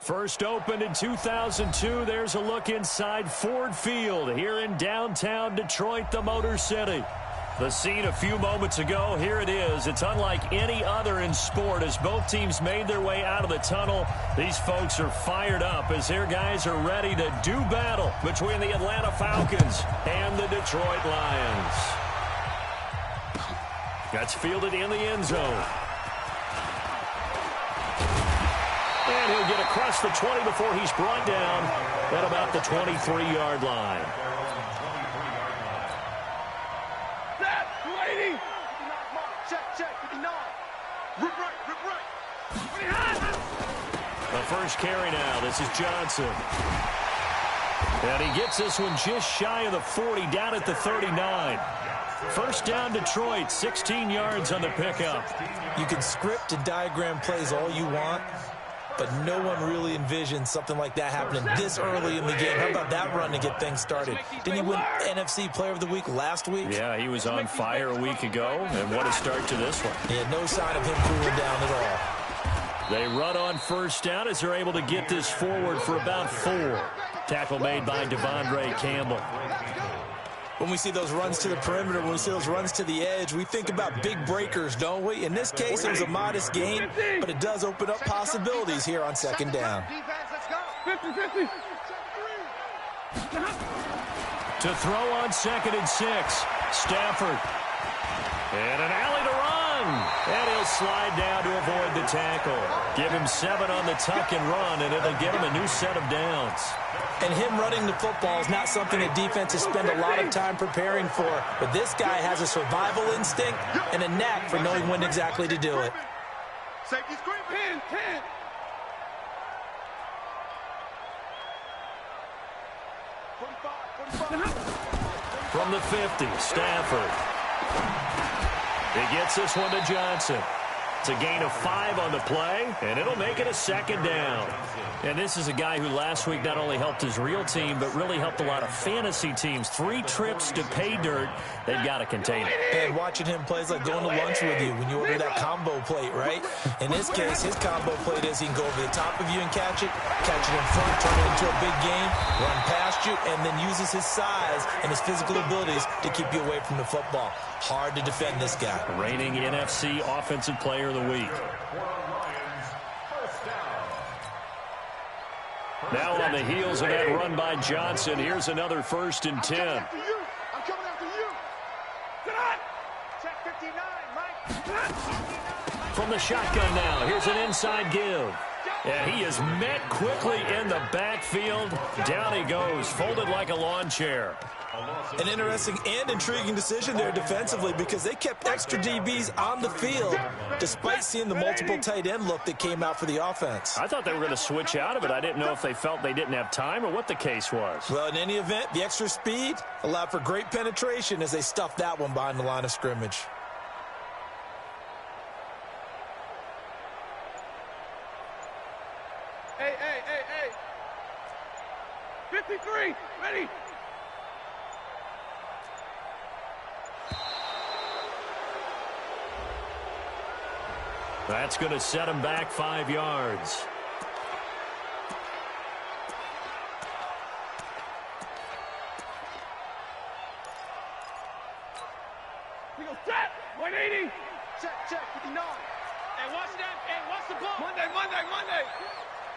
First opened in 2002, there's a look inside Ford Field here in downtown Detroit, the Motor City. The scene a few moments ago, here it is. It's unlike any other in sport as both teams made their way out of the tunnel. These folks are fired up as their guys are ready to do battle between the Atlanta Falcons and the Detroit Lions. That's fielded in the end zone. And he'll get across the 20 before he's brought down at about the 23-yard line. The first carry now. This is Johnson. And he gets this one just shy of the 40, down at the 39. First down Detroit, 16 yards on the pickup. You can script and diagram plays all you want, but no one really envisions something like that happening this early in the game. How about that run to get things started? Didn't he win NFC Player of the Week last week? Yeah, he was on fire a week ago, and what a start to this one. Yeah, no sign of him cooling down at all. They run on first down as they're able to get this forward for about 4. Tackle made by Devondre Campbell. When we see those runs to the perimeter, when we see those runs to the edge, we think about big breakers, don't we? In this case, it was a modest gain, but it does open up possibilities here on second down. 50-50. To throw on 2nd and 6, Stafford. And an alley to run. And he'll slide down to avoid the tackle. Give him 7 on the tuck and run, and it'll give him a new set of downs. And him running the football is not something that defenses spend a lot of time preparing for. But this guy has a survival instinct and a knack for knowing when exactly to do it. Safety screen. 10. From the 50, Stafford. He gets this one to Johnson. It's a gain of 5 on the play, and it'll make it a second down. And this is a guy who last week not only helped his real team, but really helped a lot of fantasy teams. 3 trips to pay dirt. They've got to contain it. And watching him play is like going to lunch with you when you order that combo plate, right? In this case, his combo plate is he can go over the top of you and catch it in front, turn it into a big game, run past you, and then uses his size and his physical abilities to keep you away from the football. Hard to defend this guy. Reigning NFC Offensive Player of the Week. Now on the heels of that run by Johnson, here's another 1st and 10. I'm coming after you. Check 59, Mike. From the shotgun now, here's an inside give. And he is met quickly in the backfield. Down he goes, folded like a lawn chair. An interesting and intriguing decision there defensively because they kept extra DBs on the field despite seeing the multiple tight end look that came out for the offense. I thought they were going to switch out of it. I didn't know if they felt they didn't have time or what the case was. Well, in any event, the extra speed allowed for great penetration as they stuffed that one behind the line of scrimmage. Hey. 53, ready. That's going to set him back 5 yards. We go set. 180. Check 59. Hey, watch that. Hey, watch the ball. Monday.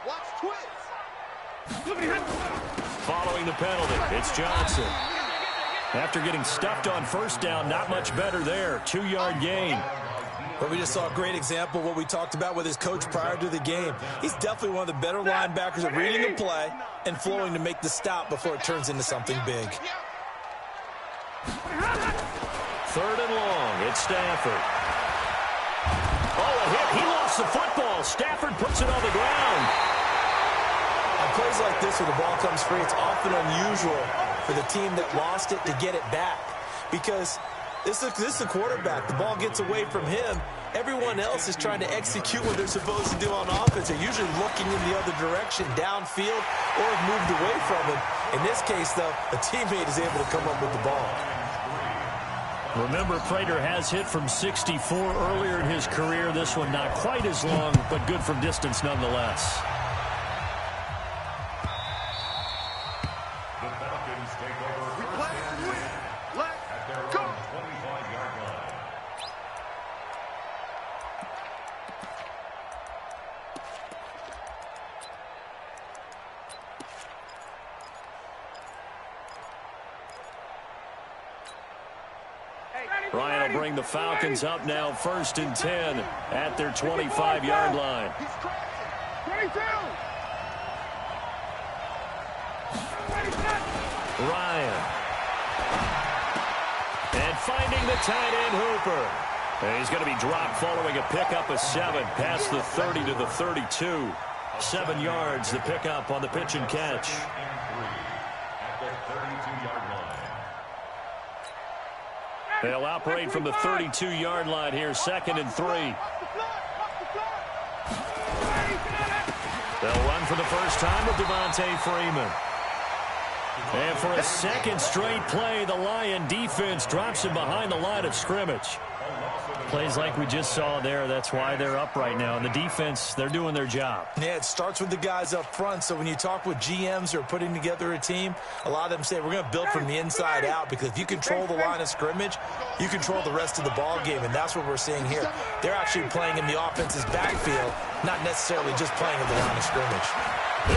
Watch twist. Following the penalty, it's Johnson. After getting stuffed on first down, not much better there. 2-yard gain. But we just saw a great example of what we talked about with his coach prior to the game. He's definitely one of the better linebackers at reading the play and flowing to make the stop before it turns into something big. 3rd and long. It's Stafford. Oh, a hit. He lost the football. Stafford puts it on the ground. On plays like this where the ball comes free, it's often unusual for the team that lost it to get it back because this is the quarterback. The ball gets away from him. Everyone else is trying to execute what they're supposed to do on offense. They're usually looking in the other direction, downfield, or have moved away from him. In this case, though, a teammate is able to come up with the ball. Remember, Prater has hit from 64 earlier in his career. This one not quite as long, but good from distance nonetheless. Ryan will bring the Falcons up now 1st and 10 at their 25-yard line. 22. Ryan. And finding the tight end Hooper. And he's going to be dropped following a pickup of 7 past the 30 to the 32. 7 yards, the pickup on the pitch and catch. They'll operate from the 32-yard line here, 2nd and 3. They'll run for the first time with Devontae Freeman. And for a second straight play, the Lion defense drops him behind the line of scrimmage. Plays like we just saw there, that's why they're up right now. And the defense, they're doing their job. Yeah, it starts with the guys up front. So when you talk with GMs who are putting together a team, a lot of them say we're going to build from the inside out, because if you control the line of scrimmage, you control the rest of the ball game, and that's what we're seeing here. They're actually playing in the offense's backfield, not necessarily just playing at the line of scrimmage.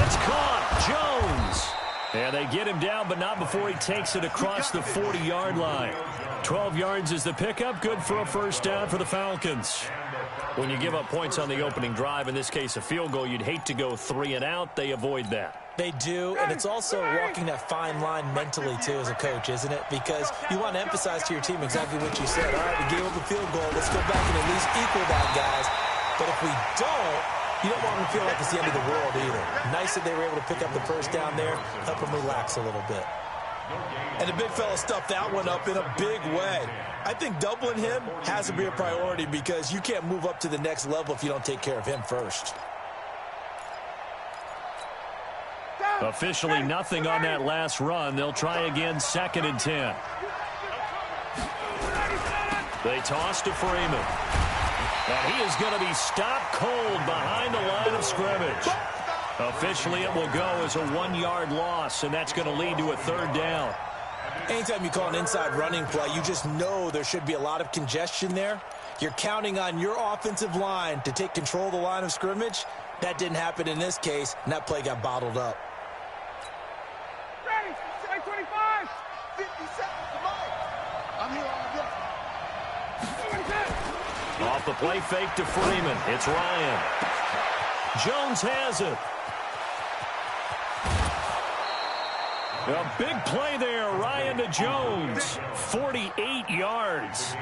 It's caught. Jones. And they get him down, but not before he takes it across the 40-yard line. 12 yards is the pickup. Good for a first down for the Falcons. When you give up points on the opening drive, in this case a field goal, you'd hate to go 3 and out. They avoid that. They do, and it's also walking that fine line mentally, too, as a coach, isn't it? Because you want to emphasize to your team exactly what you said. All right, we gave up a field goal. Let's go back and at least equal that, guys. But if we don't, you don't want them to feel like it's the end of the world either. Nice that they were able to pick up the first down there, help them relax a little bit. And the big fella stuffed that one up in a big way. I think doubling him has to be a priority, because you can't move up to the next level if you don't take care of him first. Officially nothing on that last run. They'll try again, 2nd and 10. They toss to Freeman. And he is going to be stopped cold behind the line of scrimmage. Officially, it will go as a 1-yard loss, and that's going to lead to a 3rd down. Anytime you call an inside running play, you just know there should be a lot of congestion there. You're counting on your offensive line to take control of the line of scrimmage. That didn't happen in this case, and that play got bottled up. Ready, 25, 50 seconds, come on. I'm here all day. Off the play fake to Freeman. It's Ryan. Jones has it. A big play there, Ryan to Jones. 48 yards.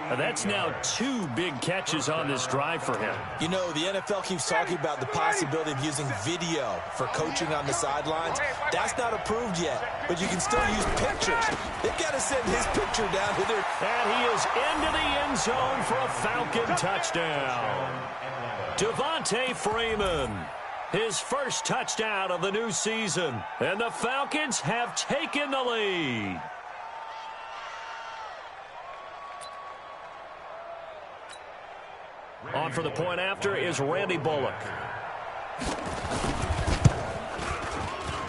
That's now 2 big catches on this drive for him. You know, the NFL keeps talking about the possibility of using video for coaching on the sidelines. That's not approved yet, but you can still use pictures. They've got to send his picture down to their... And he is into the end zone for a Falcon touchdown. Devontae Freeman, his first touchdown of the new season. And the Falcons have taken the lead. On for the point after is Randy Bullock.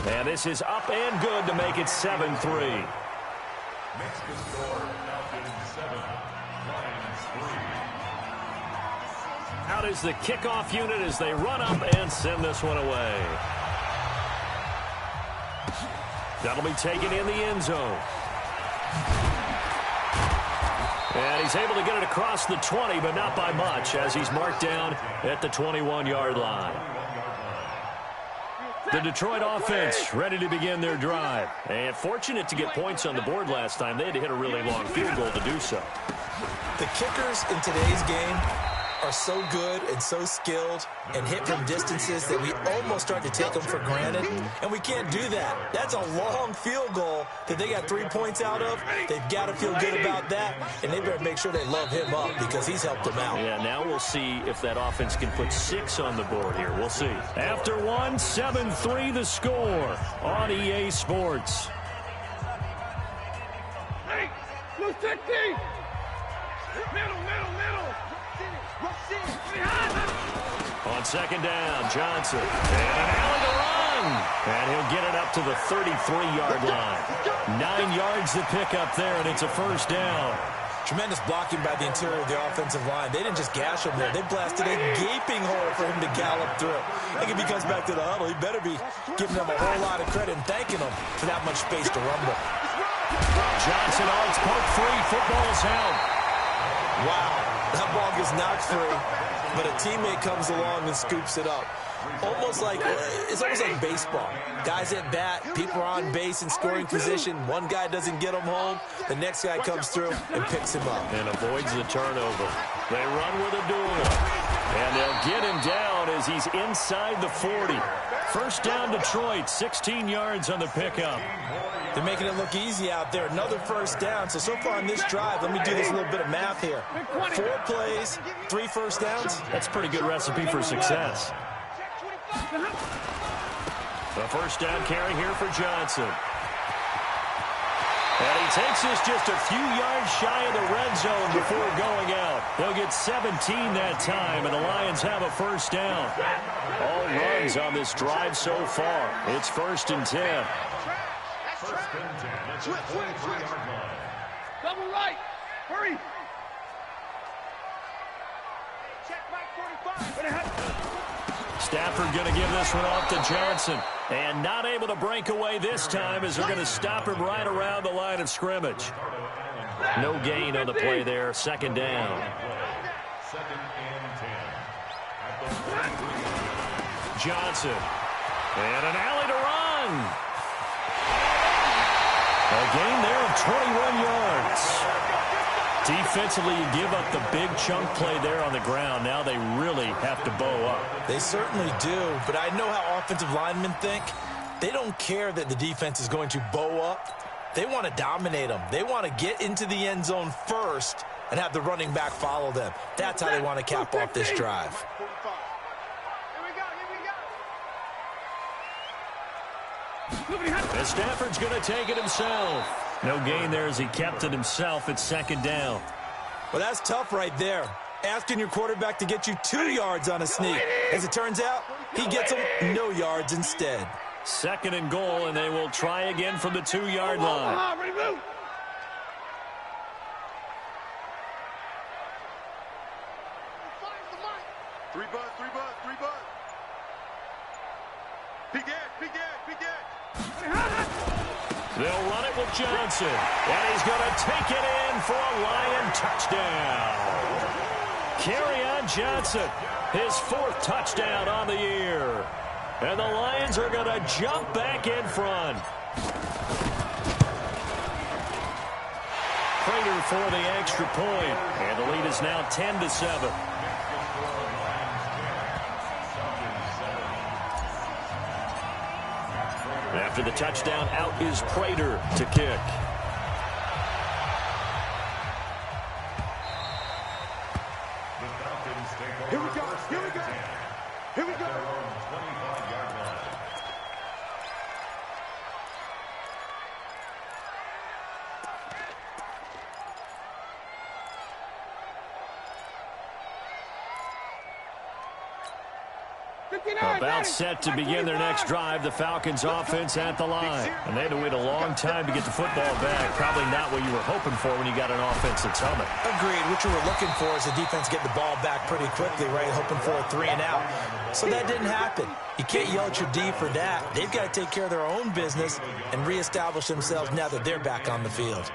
And this is up and good to make it 7-3. Next to score, Falcons 7, Lions 3. Out is the kickoff unit as they run up and send this one away. That'll be taken in the end zone. And he's able to get it across the 20, but not by much, as he's marked down at the 21-yard line. The Detroit offense ready to begin their drive. And fortunate to get points on the board last time. They had to hit a really long field goal to do so. The kickers in today's game are so good and so skilled and hit from distances that we almost start to take them for granted, and we can't do that. That's a long field goal that they got 3 points out of. They've got to feel good about that, and they better make sure they love him up, because he's helped them out. Yeah, now we'll see if that offense can put 6 on the board here. We'll see. After 1, 7-3 the score on EA Sports. Hey, blue 60. Middle. On second down, Johnson. And an alley to run. And he'll get it up to the 33-yard line. 9 yards to pick up there, and it's a first down. Tremendous blocking by the interior of the offensive line. They didn't just gash him there. They blasted a gaping hole for him to gallop through. I think if he comes back to the huddle, he better be giving them a whole lot of credit and thanking them for that much space to rumble. Johnson, oh, it's poked free. Football's out. Wow, that ball gets knocked free, but a teammate comes along and scoops it up. It's almost like baseball. Guys at bat, people are on base in scoring position. One guy doesn't get him home. The next guy comes through and picks him up. And avoids the turnover. They run with a duel. And they'll get him down as he's inside the 40. First down, Detroit, 16 yards on the pickup. They're making it look easy out there. Another first down. So far on this drive, let me do this little bit of math here. 4 plays, 3 first downs. That's a pretty good recipe for success. The first down carry here for Johnson. And he takes this just a few yards shy of the red zone before going out. They'll get 17 that time, and the Lions have a first down. All runs on this drive so far. It's 1st and 10. First and 10 at the 23-yard line. Double right. Hurry. Check back 45. Stafford going to give this one off to Johnson. And not able to break away this time as they're going to stop him right around the line of scrimmage. No gain on the play there. 2nd down. 2nd and 10. Johnson. And an alley to run. A gain there of 21 yards. Defensively, you give up the big chunk play there on the ground. Now they really have to bow up. They certainly do, but I know how offensive linemen think. They don't care that the defense is going to bow up. They want to dominate them. They want to get into the end zone first and have the running back follow them. That's how they want to cap off this drive. And Stafford's going to take it himself. No gain there as he kept it himself. It's 2nd down. Well, that's tough right there. Asking your quarterback to get you 2 yards on a sneak. As it turns out, he gets them no yards instead. 2nd and goal, and they will try again from the 2-yard line. Three bud. Peek it. They'll run it with Johnson. And he's going to take it in for a Lion touchdown. Kerryon Johnson, his 4th touchdown on the year. And the Lions are going to jump back in front. Prater for the extra point. And the lead is now 10-7. After the touchdown, out is Prater to kick. Here we go. About set to begin their next drive, the Falcons offense at the line. And they had to wait a long time to get the football back. Probably not what you were hoping for when you got an offense that's humming. Agreed. What you were looking for is the defense get the ball back pretty quickly, right? Hoping for a 3 and out. So that didn't happen. You can't yell at your D for that. They've got to take care of their own business and reestablish themselves now that they're back on the field.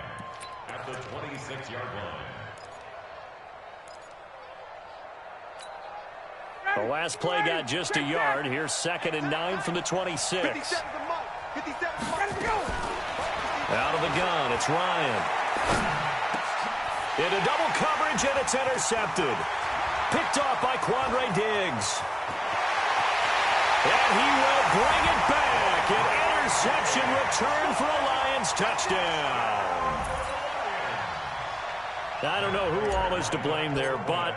At the 26-yard line. The last play got just a yard. Here's 2nd and 9 from the 26. Out of the gun, it's Ryan. Into double coverage, and it's intercepted. Picked off by Quandre Diggs. And he will bring it back. An interception return for a Lions touchdown. I don't know who all is to blame there, but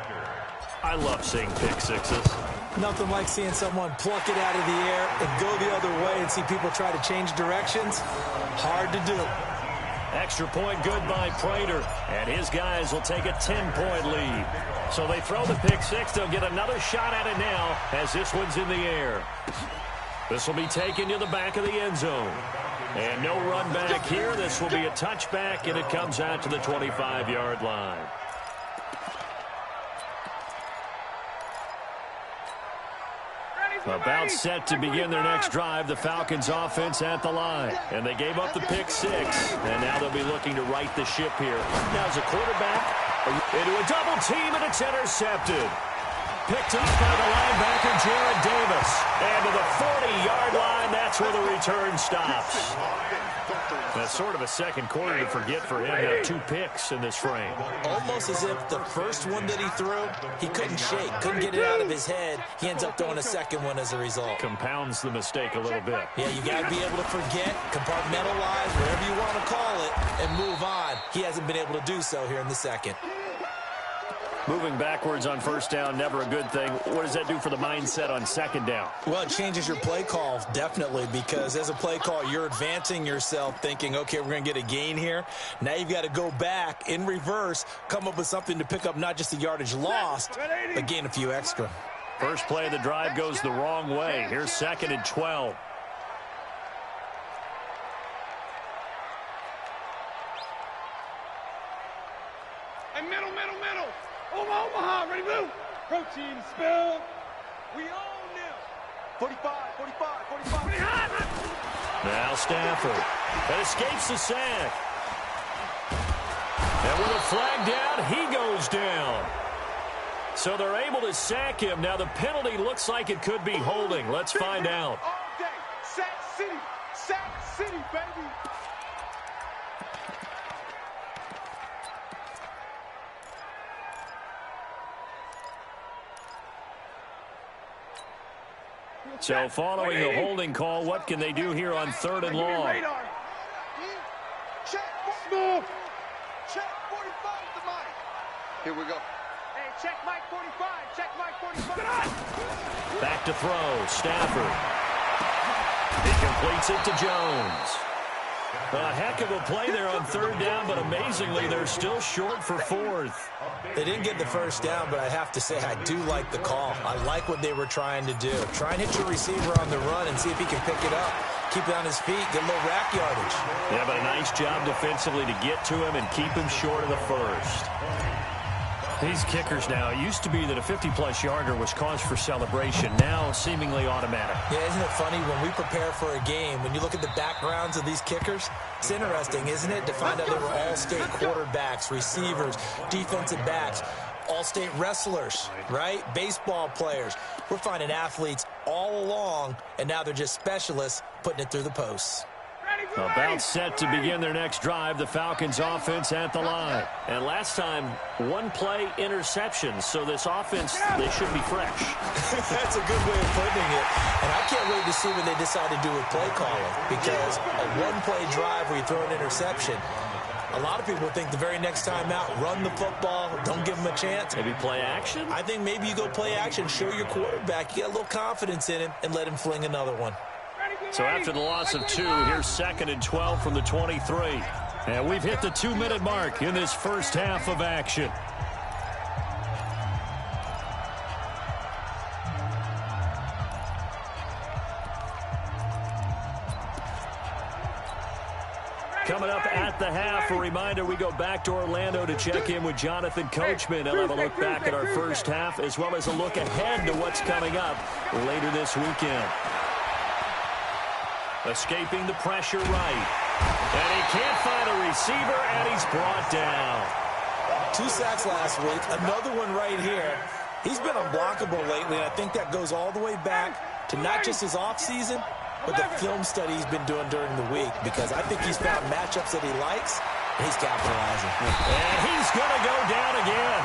I love seeing pick sixes. Nothing like seeing someone pluck it out of the air and go the other way and see people try to change directions. Hard to do. Extra point good by Prater, and his guys will take a 10-point lead. So they throw the pick six. They'll get another shot at it now as this one's in the air. This will be taken to the back of the end zone. And no run back here. This will be a touchback, and it comes out to the 25-yard line. About set to begin their next drive, the Falcons offense at the line. And they gave up the pick 6, and now they'll be looking to right the ship here. Now as a quarterback, into a double team, and it's intercepted. Picked up by the linebacker, Jared Davis. And to the 40-yard line, that's where the return stops. That's sort of a second quarter to forget for him. Now 2 picks in this frame. Almost as if the first one that he threw, he couldn't shake, couldn't get it out of his head. He ends up throwing a second one as a result. Compounds the mistake a little bit. Yeah, you got to be able to forget, compartmentalize, whatever you want to call it, and move on. He hasn't been able to do so here in the second. Moving backwards on first down, never a good thing. What does that do for the mindset on second down? Well, it changes your play call, definitely, because as a play call, you're advancing yourself thinking, okay, we're going to get a gain here. Now you've got to go back in reverse, come up with something to pick up not just the yardage lost, but gain a few extra. First play of the drive goes the wrong way. Here's 2nd and 12. And middle. Omaha, ready, blue. Protein spill. We own them. 45. Now Stafford. That escapes the sack. And with a flag down, he goes down. So they're able to sack him. Now the penalty looks like it could be holding. Let's find out. All day. Sack City, baby. So following the holding call, what can they do here on 3rd and long? Check. Smooth. Check 45 to Mike. Here we go. Hey, check Mike 45. Check Mike 45. Back to throw. Stafford. He completes it to Jones. A heck of a play there on 3rd down, but amazingly, they're still short for 4th. They didn't get the first down, but I have to say I do like the call. I like what they were trying to do. Try and hit your receiver on the run and see if he can pick it up. Keep it on his feet, get a little rack yardage. Yeah, but a nice job defensively to get to him and keep him short of the first. These kickers now, it used to be that a 50-plus yarder was cause for celebration. Now, seemingly automatic. Yeah, isn't it funny when we prepare for a game, when you look at the backgrounds of these kickers, it's interesting, isn't it, to find out they were all-state quarterbacks, receivers, defensive backs, all-state wrestlers, right? Baseball players. We're finding athletes all along, and now they're just specialists putting it through the posts. About set to begin their next drive, the Falcons offense at the line. And last time, 1 play interception, so this offense, they should be fresh. That's a good way of putting it. And I can't wait to see what they decide to do with play calling, because a 1-play drive where you throw an interception, a lot of people think the very next time out, run the football, don't give them a chance. Maybe play action? I think maybe you go play action, show your quarterback, you get a little confidence in him, and let him fling another one. So after the loss of 2, here's 2nd and 12 from the 23. And we've hit the 2-minute mark in this first half of action. Coming up at the half, a reminder, we go back to Orlando to check in with Jonathan Coachman. He'll have a look back at our first half, as well as a look ahead to what's coming up later this weekend. Escaping the pressure right. And he can't find a receiver, and he's brought down. 2 sacks last week, another one right here. He's been unblockable lately, and I think that goes all the way back to not just his offseason, but the film study he's been doing during the week, because I think he's found matchups that he likes, and he's capitalizing. And he's going to go down again.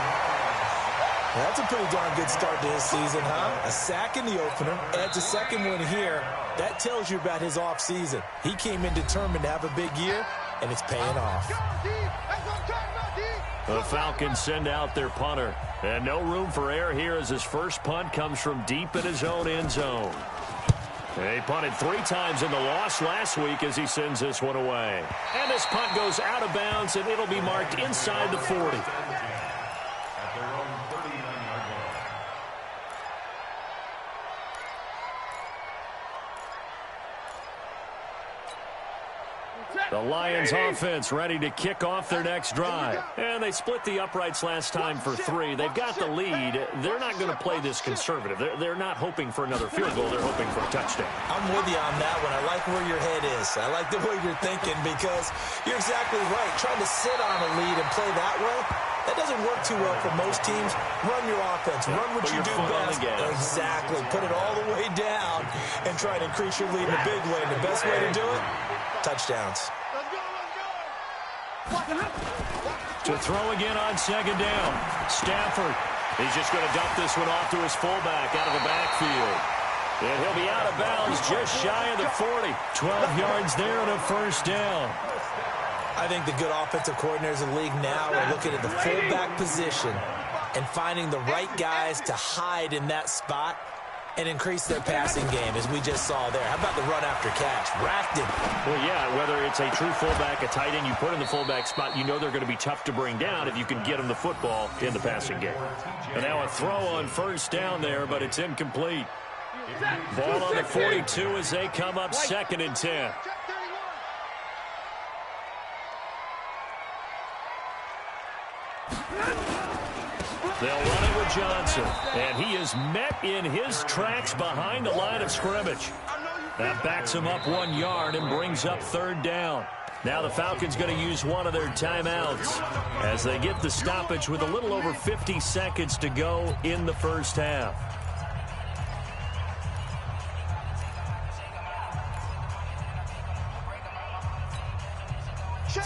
That's a pretty darn good start to his season, huh? A sack in the opener, adds a second one here. That tells you about his offseason. He came in determined to have a big year, and it's paying off. The Falcons send out their punter. And no room for error here as his first punt comes from deep in his own end zone. He punted 3 times in the loss last week as he sends this one away. And this punt goes out of bounds, and it'll be marked inside the 40. The Lions offense ready to kick off their next drive. And they split the uprights last time for 3. They've got the lead. They're not going to play this conservative. They're not hoping for another field goal. They're hoping for a touchdown. I'm with you on that one. I like where your head is. I like the way you're thinking because you're exactly right. Trying to sit on a lead and play that way, that doesn't work too well for most teams. Run your offense. Run what you do best. Exactly. Put it all the way down and try to increase your lead in a big way. And the best way to do it, touchdowns. To throw again on second down. Stafford. He's just going to dump this one off to his fullback out of the backfield. And he'll be out of bounds just shy of the 40. 12 yards there and a first down. I think the good offensive coordinators in the league now are looking at the fullback position and finding the right guys to hide in that spot and increase their passing game, as we just saw there. How about the run after catch? Racked it. Well, yeah, whether it's a true fullback, a tight end you put in the fullback spot, you know they're going to be tough to bring down if you can get them the football in the passing game. And now a throw on first down there, but it's incomplete. Ball on the 42 as they come up 2nd and 10. They'll run it with Johnson, and he is met in his tracks behind the line of scrimmage. That backs him up 1 yard and brings up 3rd down. Now the Falcons going to use one of their timeouts as they get the stoppage with a little over 50 seconds to go in the first half.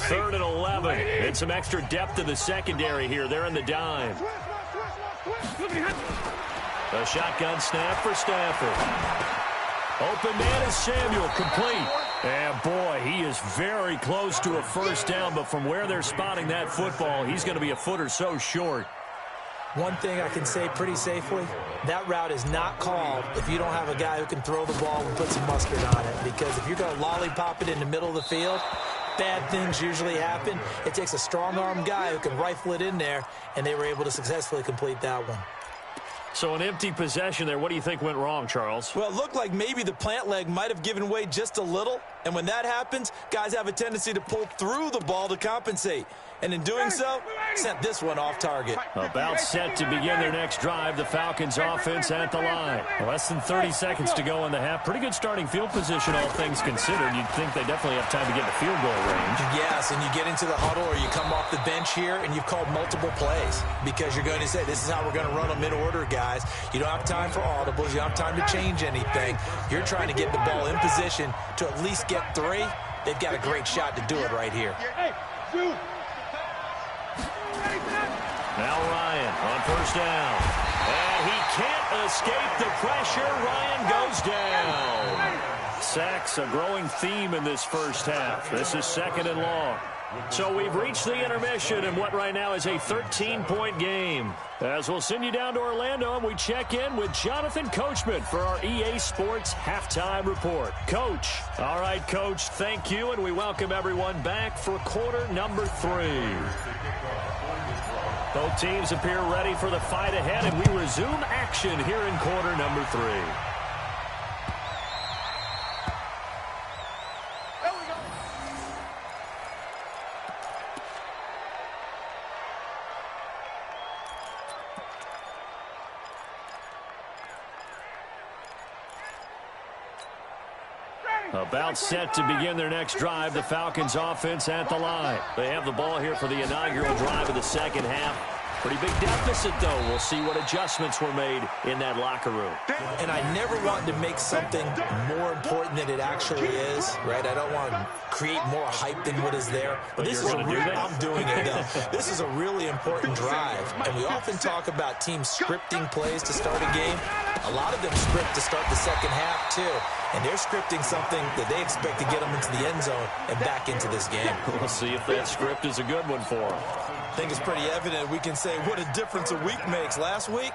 Third and 11. And some extra depth in the secondary here. They're in the dime. A shotgun snap for Stafford. Open man is Samuel, complete. And boy, he is very close to a first down, but from where they're spotting that football, he's going to be a foot or so short. One thing I can say pretty safely, that route is not called if you don't have a guy who can throw the ball and put some mustard on it. Because if you're going to lollipop it in the middle of the field, bad things usually happen. It takes a strong-armed guy who can rifle it in there, and they were able to successfully complete that one. So an empty possession there. What do you think went wrong, Charles? Well, it looked like maybe the plant leg might have given way just a little. And when that happens, guys have a tendency to pull through the ball to compensate. And in doing so, sent this one off target. About set to begin their next drive. The Falcons offense at the line. Less than 30 seconds to go in the half. Pretty good starting field position, all things considered. You'd think they definitely have time to get to field goal range. Yes, and you get into the huddle or you come off the bench here and you've called multiple plays because you're going to say, this is how we're going to run them in order, guys. You don't have time for audibles. You don't have time to change anything. You're trying to get the ball in position to at least get 3. They've got a great shot to do it right here. Now Ryan on first down. And he can't escape the pressure. Ryan goes down. Sacks a growing theme in this first half. This is 2nd and long. So we've reached the intermission in what right now is a 13-point game. As we'll send you down to Orlando, and we check in with Jonathan Coachman for our EA Sports Halftime Report. Coach. All right, Coach, thank you, and we welcome everyone back for quarter number 3. Both teams appear ready for the fight ahead, and we resume action here in quarter number 3. About set to begin their next drive, the Falcons offense at the line. They have the ball here for the inaugural drive of the second half. Pretty big deficit, though. We'll see what adjustments were made in that locker room. And I never want to make something more important than it actually is, right? I don't want to create more hype than what is there. But this is I'm doing it, though. This is a really important drive. And we often talk about teams scripting plays to start a game. A lot of them script to start the second half, too. And they're scripting something that they expect to get them into the end zone and back into this game. We'll see if that script is a good one for them. I think it's pretty evident. We can say what a difference a week makes. Last week,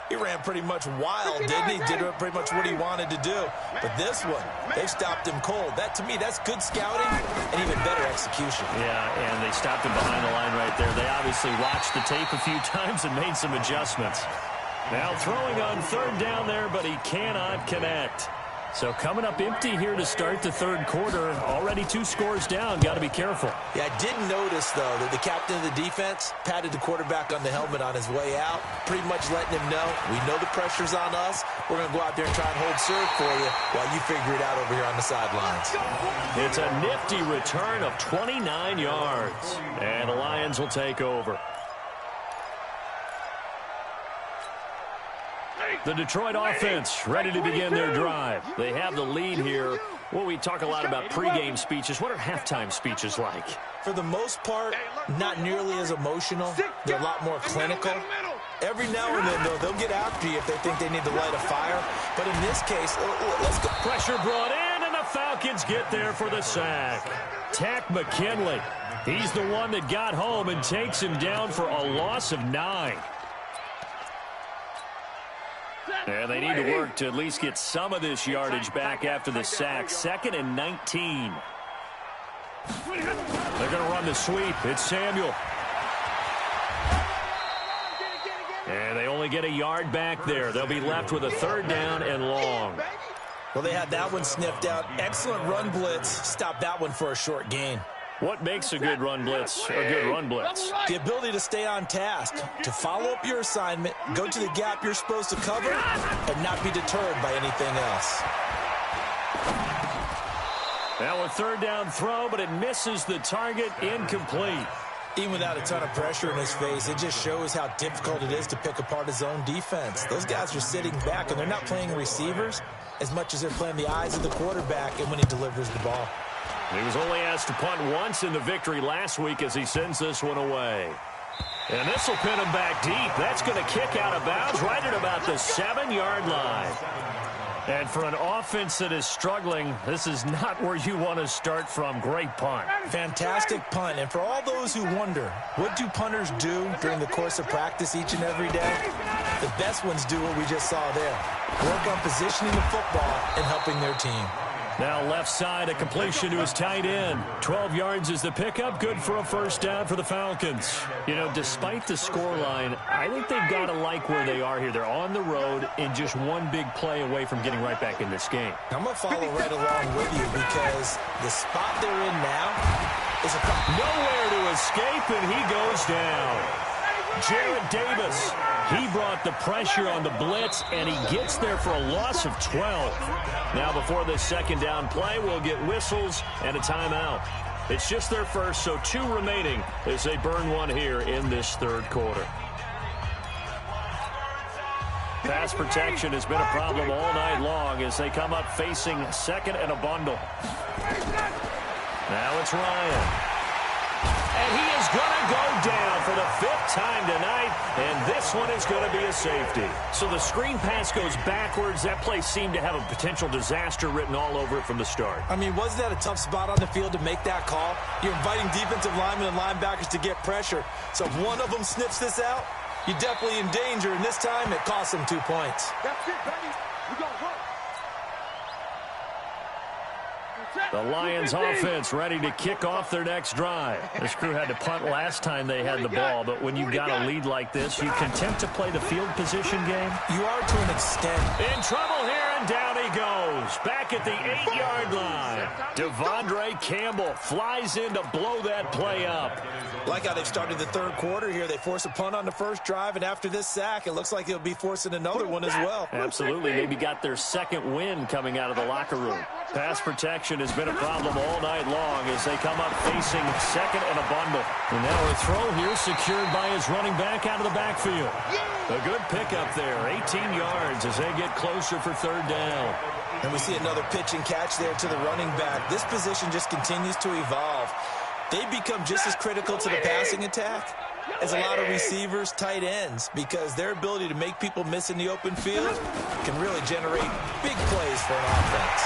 he ran pretty much wild, didn't he? Did pretty much what he wanted to do. But this one, they stopped him cold. That, to me, that's good scouting and even better execution. Yeah, and they stopped him behind the line right there. They obviously watched the tape a few times and made some adjustments. Now throwing on third down there, but he cannot connect. So coming up empty here to start the third quarter. Already 2 scores down. Got to be careful. Yeah, I did notice, though, that the captain of the defense patted the quarterback on the helmet on his way out, pretty much letting him know, we know the pressure's on us. We're going to go out there and try and hold serve for you while you figure it out over here on the sidelines. It's a nifty return of 29 yards. And the Lions will take over. The Detroit offense ready to begin their drive. They have the lead here. Well, we talk a lot about pregame speeches. What are halftime speeches like? For the most part, not nearly as emotional. They're a lot more clinical. Every now and then, though, they'll get after you if they think they need to light a fire. But in this case, let's go. Pressure brought in, and the Falcons get there for the sack. Tack McKinley. He's the one that got home and takes him down for a loss of 9. And they need to work to at least get some of this yardage back after the sack. 2nd and 19. They're going to run the sweep. It's Samuel. And they only get a yard back there. They'll be left with a 3rd down and long. Well, they had that one sniffed out. Excellent run blitz. Stop that one for a short gain. What makes a good run blitz a good run blitz? The ability to stay on task, to follow up your assignment, go to the gap you're supposed to cover, and not be deterred by anything else. Now a 3rd down throw, but it misses the target. Incomplete. Even without a ton of pressure in his face, it just shows how difficult it is to pick apart his own defense. Those guys are sitting back, and they're not playing receivers as much as they're playing the eyes of the quarterback and when he delivers the ball. He was only asked to punt once in the victory last week as he sends this one away. And this will pin him back deep. That's going to kick out of bounds right at about the 7-yard line. And for an offense that is struggling, this is not where you want to start from. Great punt. Fantastic punt. And for all those who wonder, what do punters do during the course of practice each and every day? The best ones do what we just saw there. Work on positioning the football and helping their team. Now left side, a completion to his tight end. 12 yards is the pickup. Good for a 1st down for the Falcons. You know, despite the scoreline, I think they've got to like where they are here. They're on the road and just one big play away from getting right back in this game. I'm going to follow right along with you because the spot they're in now is nowhere to escape, and he goes down. Jared Davis, he brought the pressure on the blitz, and he gets there for a loss of 12. Now before this 2nd down play, we'll get whistles and a timeout. It's just their first, so 2 remaining as they burn one here in this 3rd quarter. Pass protection has been a problem all night long as they come up facing 2nd and a bundle. Now it's Ryan. And he is going to go down for the 5th time tonight, and this one is going to be a safety. So the screen pass goes backwards. That play seemed to have a potential disaster written all over it from the start. I mean, wasn't that a tough spot on the field to make that call? You're inviting defensive linemen and linebackers to get pressure. So if one of them sniffs this out, you're definitely in danger, and this time it costs them 2 points. That's it, baby. We got to work. The Lions offense ready to kick off their next drive. This crew had to punt last time they had the ball, but when you've got a lead like this, you content to play the field position game? You are to an extent. In trouble here, and down he goes. Back at the 8-yard line. Devondre Campbell flies in to blow that play up. Like how they've started the 3rd quarter here. They force a punt on the 1st drive, and after this sack, it looks like they'll be forcing another one as well. Absolutely. Maybe got their 2nd win coming out of the locker room. Pass protection has been a problem all night long as they come up facing 2nd and a bundle. And now a throw here secured by his running back out of the backfield. A good pickup there, 18 yards as they get closer for 3rd down. And we see another pitch and catch there to the running back. This position just continues to evolve. They become just as critical to the passing attack as a lot of receivers, tight ends, because their ability to make people miss in the open field can really generate big plays for an offense.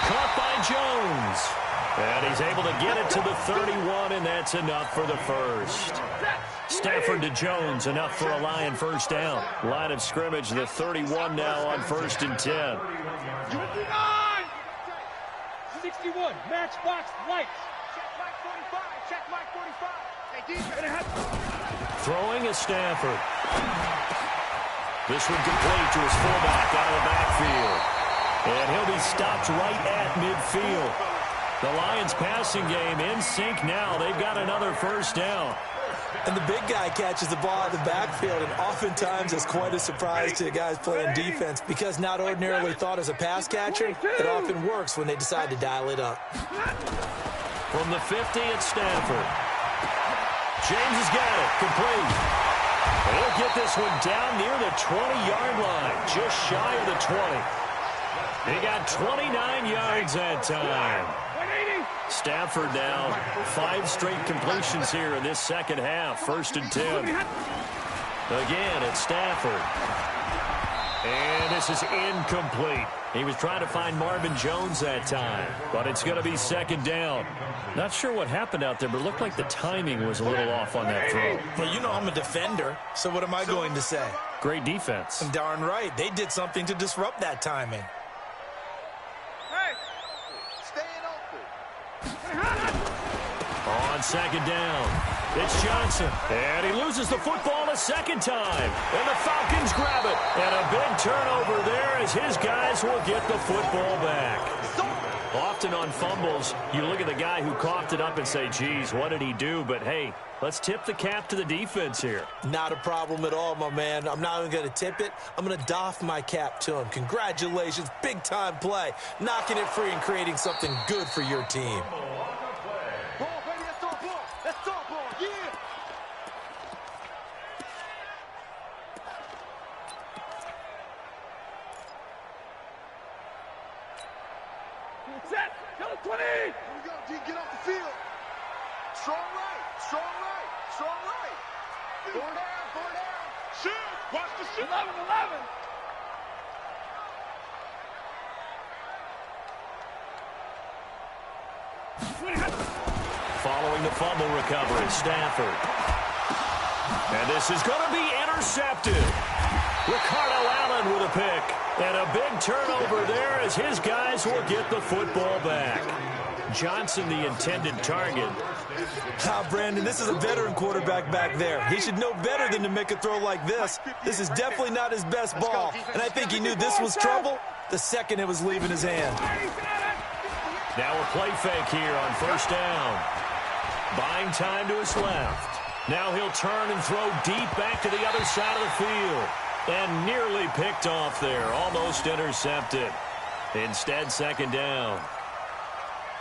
Caught by Jones. And he's able to get it to the 31, and that's enough for the 1st. Stafford to Jones, enough for a Lion 1st down. Line of scrimmage, the 31 now on 1st and 10. 61, matchbox lights. Check Mike 45, check Mike 45. Throwing is Stafford. This one complete to his fullback out of the backfield. And he'll be stopped right at midfield. The Lions passing game in sync now. They've got another first down. And the big guy catches the ball out of the backfield, and oftentimes it's quite a surprise to the guys playing defense because not ordinarily thought as a pass catcher, it often works when they decide to dial it up. From the 50, it's Stafford. James has got it. Complete. He'll get this one down near the 20-yard line, just shy of the 20. He got 29 yards that time. Stafford now 5 straight completions here in this second half. 1st and 10. Again, it's Stafford. And this is incomplete. He was trying to find Marvin Jones that time, but it's going to be 2nd down. Not sure what happened out there, but it looked like the timing was a little off on that throw. Well, you know I'm a defender, so what am I going to say? Great defense. And darn right. They did something to disrupt that timing. On 2nd down, it's Johnson. And he loses the football a second time. And the Falcons grab it. And a big turnover there as his guys will get the football back. Often on fumbles, you look at the guy who coughed it up and say, geez, what did he do? But, hey, let's tip the cap to the defense here. Not a problem at all, my man. I'm not even going to tip it. I'm going to doff my cap to him. Congratulations. Big-time play. Knocking it free and creating something good for your team. Set. Go 20. Here we go, D. Get off the field. Strong right. Strong right. Strong right. 4 down. 4 down. Shoot. Watch the shoot. 11. 11. Following the fumble recovery, Stafford. And this is going to be intercepted. Ricardo Allen with a pick. And a big turnover there as his guys will get the football back. Johnson, the intended target. Brandon, this is a veteran quarterback back there. He should know better than to make a throw like this. This is definitely not his best ball. And I think he knew this was trouble the second it was leaving his hand. Now a play fake here on 1st down. Buying time to his left. Now he'll turn and throw deep back to the other side of the field. And nearly picked off there. Almost intercepted. Instead, 2nd down.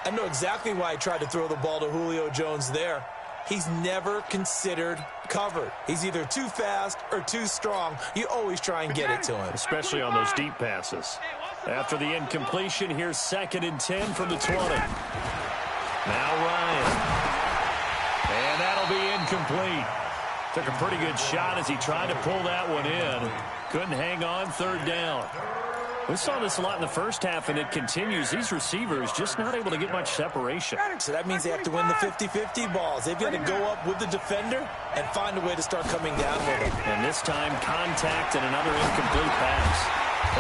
I know exactly why he tried to throw the ball to Julio Jones there. He's never considered covered. He's either too fast or too strong. You always try and get it to him. Especially on those deep passes. After the incompletion, here's 2nd and 10 from the 20. Now Ryan. And that'll be incomplete. Took a pretty good shot as he tried to pull that one in. Couldn't hang on. 3rd down. We saw this a lot in the first half, and it continues. These receivers just not able to get much separation. So that means they have to win the 50-50 balls. They've got to go up with the defender and find a way to start coming down with him. And this time, contact and another incomplete pass.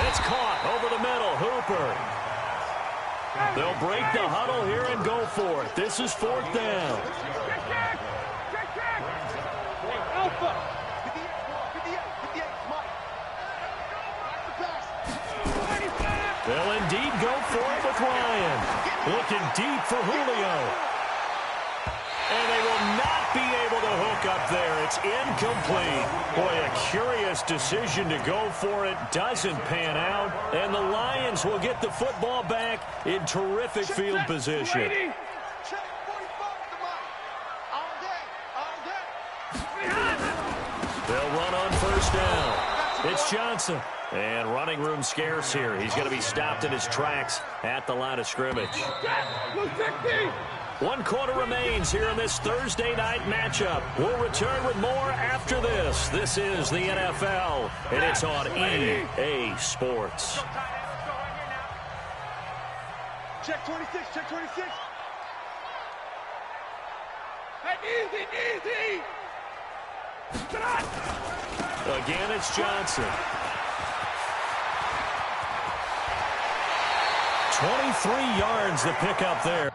It's caught over the middle. Hooper. They'll break the huddle here and go for it. This is 4th down. They'll indeed go for it with Ryan. Looking deep for Julio. And they will not be able to hook up there. It's incomplete. Boy, a curious decision to go for it. Doesn't pan out. And the Lions will get the football back in terrific field position. They'll run on 1st down. It's Johnson. And running room scarce here. He's going to be stopped in his tracks at the line of scrimmage. 1 quarter remains here in this Thursday night matchup. We'll return with more after this. This is the NFL, and it's on EA Sports. Check 26, check 26. Hey, easy, easy. Again, it's Johnson. 23 yards to pick up there.